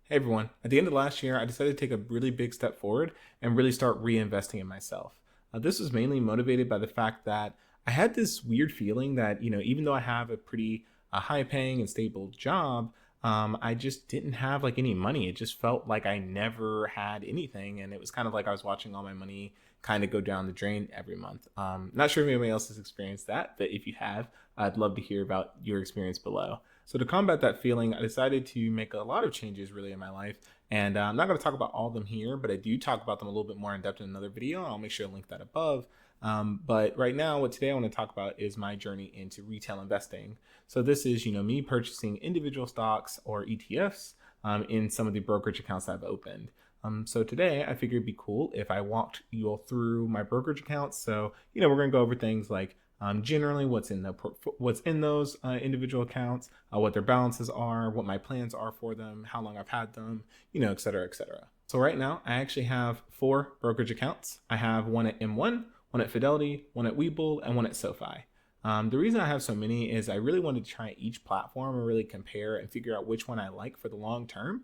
Hey everyone, at the end of last year, I decided to take a really big step forward and really start reinvesting in myself. This was mainly motivated by the fact that I had this weird feeling that, even though I have a pretty high paying and stable job, I just didn't have like any money. It just felt like I never had anything. And it was kind of like I was watching all my money kind of go down the drain every month. Not sure if anybody else has experienced that, but if you have, I'd love to hear about your experience below. So to combat that feeling, I decided to make a lot of changes really in my life. And I'm not going to talk about all of them here, but I do talk about them a little bit more in depth in another video. And I'll make sure to link that above. But right now, what today I want to talk about is my journey into retail investing. So this is, me purchasing individual stocks or ETFs in some of the brokerage accounts that I've opened. So today I figured it'd be cool if I walked you all through my brokerage accounts. So, we're going to go over things like generally what's in those individual accounts, what their balances are, what my plans are for them, how long I've had them, et cetera, et cetera. So right now I actually have 4 brokerage accounts. I have one at M1, one at Fidelity, one at Webull, and one at SoFi. The reason I have so many is I really wanted to try each platform and really compare and figure out which one I like for the long term.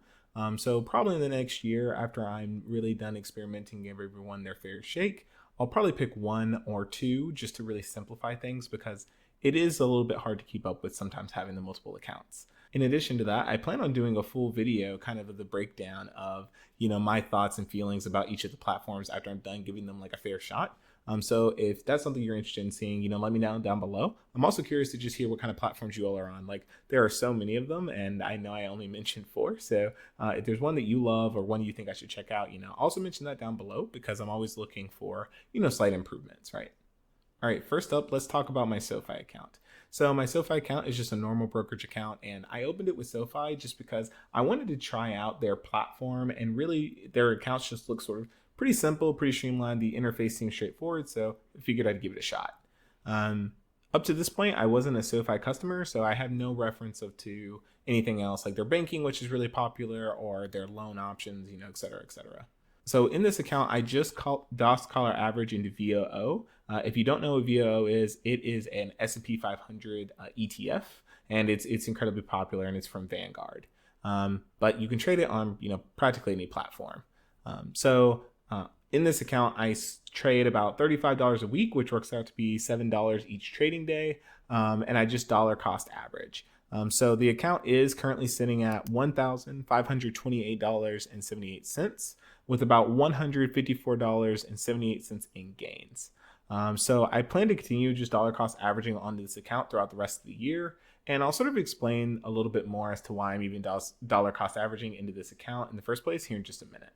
So probably in the next year, after I'm really done experimenting, give everyone their fair shake, I'll probably pick 1 or 2 just to really simplify things because it is a little bit hard to keep up with sometimes having the multiple accounts. In addition to that, I plan on doing a full video kind of the breakdown of, my thoughts and feelings about each of the platforms after I'm done giving them like a fair shot. So if that's something you're interested in seeing, let me know down below. I'm also curious to just hear what kind of platforms you all are on. Like there are so many of them and I know I only mentioned 4. So if there's one that you love or one you think I should check out, also mention that down below because I'm always looking for, slight improvements, right? All right, first up, let's talk about my SoFi account. So my SoFi account is just a normal brokerage account and I opened it with SoFi just because I wanted to try out their platform and really their accounts just look sort of pretty simple, pretty streamlined. The interface seems straightforward, so I figured I'd give it a shot. Up to this point, I wasn't a SoFi customer, so I have no reference to anything else like their banking, which is really popular, or their loan options, et cetera, et cetera. So in this account, I just DOS collar average into VOO. If you don't know what VOO is, it is an S&P 500 ETF, and it's incredibly popular, and it's from Vanguard. But you can trade it on practically any platform. In this account, I trade about $35 a week, which works out to be $7 each trading day, and I just dollar cost average. So the account is currently sitting at $1,528.78 with about $154.78 in gains. So I plan to continue just dollar cost averaging on this account throughout the rest of the year. And I'll sort of explain a little bit more as to why I'm even dollar cost averaging into this account in the first place here in just a minute.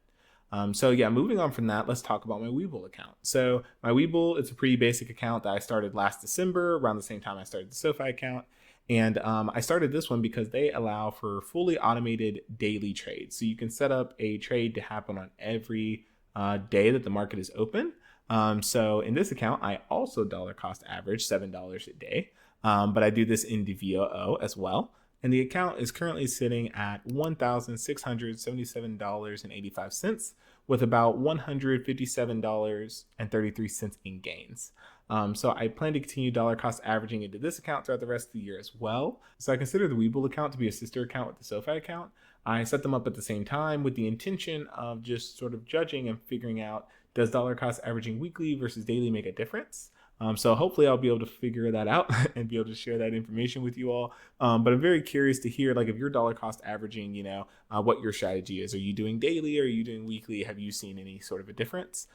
Moving on from that, let's talk about my Webull account. So my Webull, it's a pretty basic account that I started last December, around the same time I started the SoFi account. And I started this one because they allow for fully automated daily trades. So you can set up a trade to happen on every day that the market is open. So in this account, I also dollar cost average $7 a day, but I do this in the VOO as well. And the account is currently sitting at $1,677.85 with about $157.33 in gains. So I plan to continue dollar cost averaging into this account throughout the rest of the year as well. So I consider the Webull account to be a sister account with the SoFi account. I set them up at the same time with the intention of just sort of judging and figuring out, does dollar cost averaging weekly versus daily make a difference? So hopefully I'll be able to figure that out and be able to share that information with you all. But I'm very curious to hear, like, if you're dollar cost averaging, what your strategy is. Are you doing daily? Are you doing weekly? Have you seen any sort of a difference?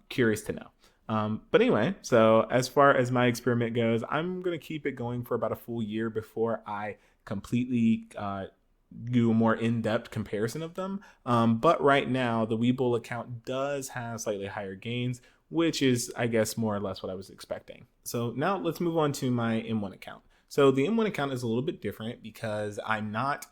Curious to know. But anyway, so as far as my experiment goes, I'm going to keep it going for about a full year before I completely do a more in-depth comparison of them. But right now, the Webull account does have slightly higher gains, which is, I guess, more or less what I was expecting. So now let's move on to my M1 account. So the M1 account is a little bit different because I'm not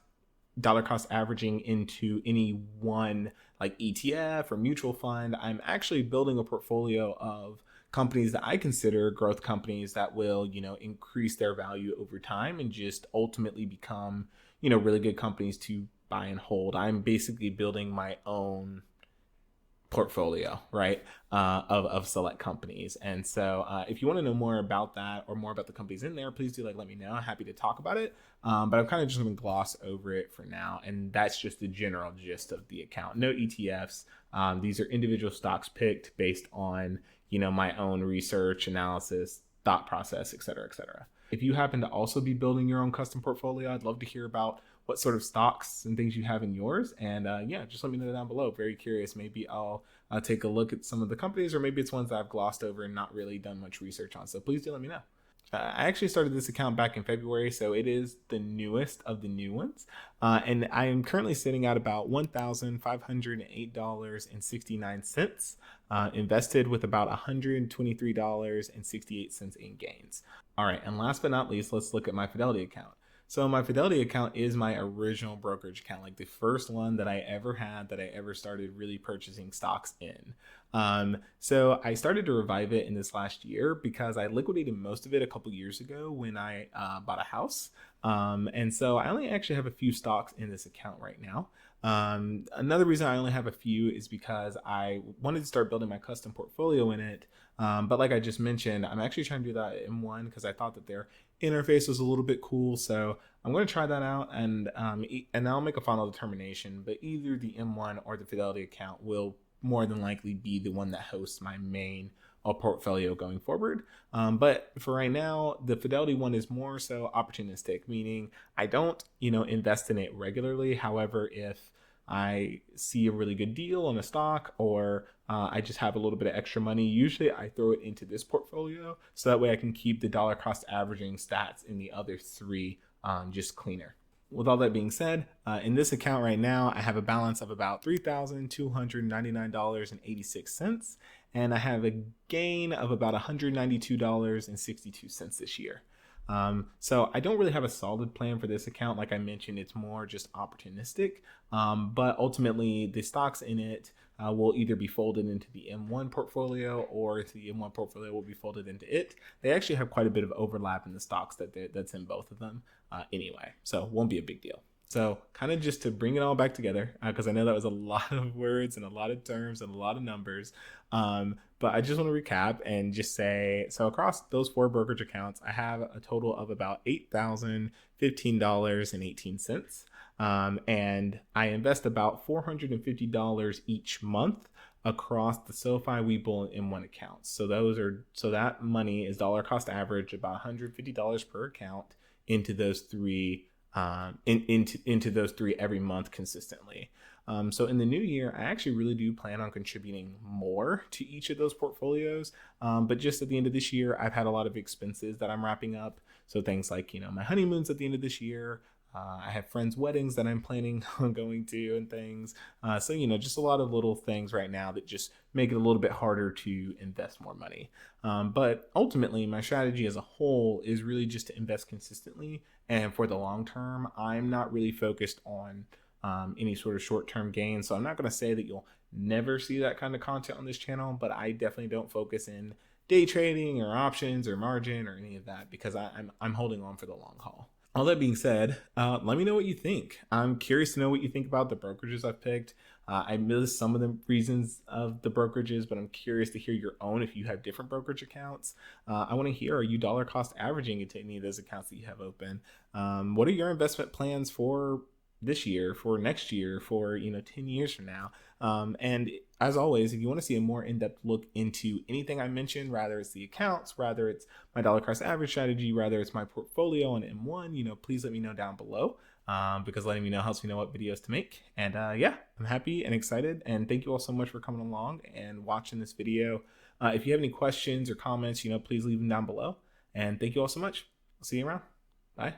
dollar cost averaging into any one like ETF or mutual fund. I'm actually building a portfolio of companies that I consider growth companies that will, increase their value over time and just ultimately become, really good companies to buy and hold. I'm basically building my own portfolio, right, of select companies. And so if you want to know more about that or more about the companies in there, please do let me know. I'm happy to talk about it. But I'm kind of just going to gloss over it for now. And that's just the general gist of the account. No ETFs. These are individual stocks picked based on, my own research, analysis, thought process, et cetera, et cetera. If you happen to also be building your own custom portfolio, I'd love to hear about what sort of stocks and things you have in yours. And yeah, just let me know down below. Very curious. Maybe I'll take a look at some of the companies, or maybe it's ones that I've glossed over and not really done much research on. So please do let me know. I actually started this account back in February, so it is the newest of the new ones. And I am currently sitting at about $1,508.69, invested with about $123.68 in gains. All right, and last but not least, let's look at my Fidelity account. So my Fidelity account is my original brokerage account, like the first one that I ever had, that I ever started really purchasing stocks in. So I started to revive it in this last year because I liquidated most of it a couple years ago when I bought a house. And so I only actually have a few stocks in this account right now. Another reason I only have a few is because I wanted to start building my custom portfolio in it. But like I just mentioned, I'm actually trying to do that in M1 because I thought that their interface was a little bit cool. So I'm going to try that out, and I'll make a final determination. But either the M1 or the Fidelity account will more than likely be the one that hosts my main portfolio going forward. But for right now, the Fidelity one is more so opportunistic, meaning I don't, invest in it regularly. However, if I see a really good deal on a stock, or I just have a little bit of extra money, usually I throw it into this portfolio so that way I can keep the dollar cost averaging stats in the other three just cleaner. With all that being said, in this account right now, I have a balance of about $3,299.86, and I have a gain of about $192.62 this year. So I don't really have a solid plan for this account. Like I mentioned, it's more just opportunistic. But ultimately, the stocks in it will either be folded into the M1 portfolio, or the M1 portfolio will be folded into it. They actually have quite a bit of overlap in the stocks that's in both of them anyway. So it won't be a big deal. So kind of just to bring it all back together, because I know that was a lot of words and a lot of terms and a lot of numbers. But I just want to recap and just say, so across those 4 brokerage accounts, I have a total of about $8,015.18. And I invest about $450 each month across the SoFi, Webull, and M1 accounts. So that money is dollar cost average about $150 per account into those three into those three every month consistently. So in the new year, I actually really do plan on contributing more to each of those portfolios. But just at the end of this year, I've had a lot of expenses that I'm wrapping up. So things like, my honeymoon's at the end of this year. I have friends' weddings that I'm planning on going to and things. So, just a lot of little things right now that just make it a little bit harder to invest more money. But ultimately, my strategy as a whole is really just to invest consistently. And for the long term, I'm not really focused on any sort of short-term gain. So I'm not going to say that you'll never see that kind of content on this channel, but I definitely don't focus in day trading or options or margin or any of that, because I'm holding on for the long haul. All that being said, let me know what you think. I'm curious to know what you think about the brokerages I've picked. I missed some of the reasons of the brokerages, but I'm curious to hear your own if you have different brokerage accounts. I want to hear, are you dollar cost averaging into any of those accounts that you have open? What are your investment plans for this year, for next year, for 10 years from now? And as always, if you want to see a more in-depth look into anything I mentioned, rather it's the accounts, rather it's my dollar cost average strategy, rather it's my portfolio on M1, please let me know down below, because letting me know helps me know what videos to make. And yeah, I'm happy and excited, and thank you all so much for coming along and watching this video. If you have any questions or comments, please leave them down below. And thank you all so much. I'll see you around. Bye.